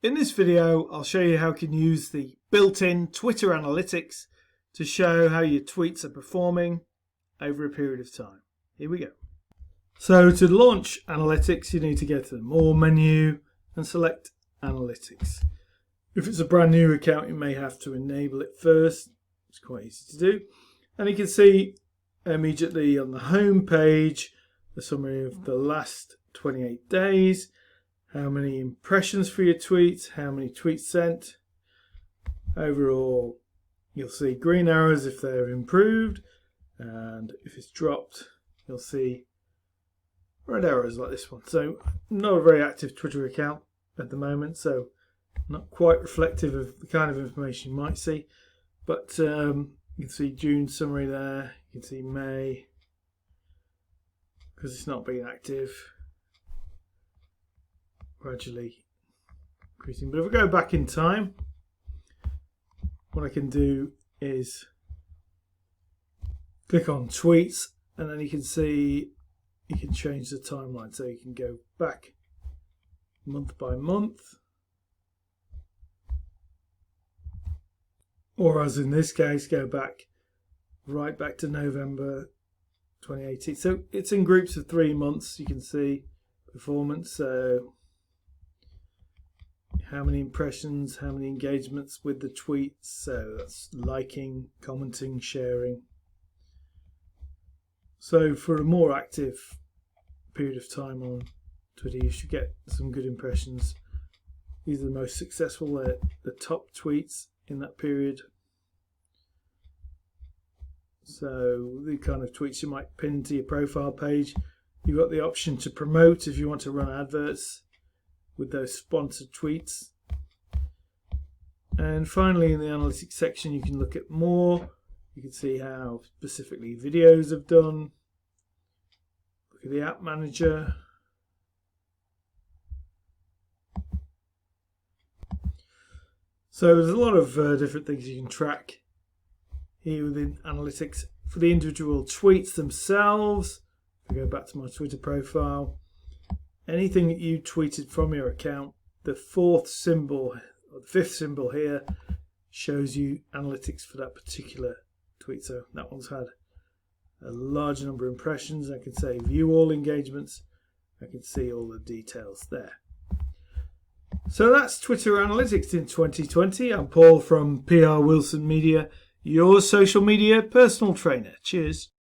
In this video, I'll show you how you can use the built-in Twitter analytics to show how your tweets are performing over a period of time. Here we go. So to launch analytics, you need to go to the More menu and select Analytics. If it's a brand new account, you may have to enable it first. It's quite easy to do. And you can see immediately on the home page a summary of the last 28 days, how many impressions for your tweets, how many tweets sent. Overall, you'll see green arrows if they're improved, and if it's dropped, you'll see red arrows like this one. So not a very active Twitter account at the moment, so not quite reflective of the kind of information you might see. But you can see June summary there, you can see May, because it's not being active, gradually increasing. But if I go back in time, what I can do is click on tweets, and then you can see you can change the timeline. So you can go back month by month, or as in this case, go back right back to November 2018. So it's in groups of 3 months. You can see performance. So how many impressions, how many engagements with the tweets. So that's liking, commenting, sharing. So for a more active period of time on Twitter, you should get some good impressions. These are the most successful, the top tweets in that period. So the kind of tweets you might pin to your profile page. You've got the option to promote if you want to run adverts with those sponsored tweets. And finally, in the analytics section, you can look at more. You can see how specifically videos have done. Look at the app manager. So there's a lot of different things you can track here within analytics. For the individual tweets themselves, if I go back to my Twitter profile, anything that you tweeted from your account, the fourth symbol or the fifth symbol here shows you analytics for that particular tweet. So that one's had a large number of impressions. I can say view all engagements. I can see all the details there. So that's Twitter analytics in 2020. I'm Paul from PR Wilson Media, your social media personal trainer. Cheers.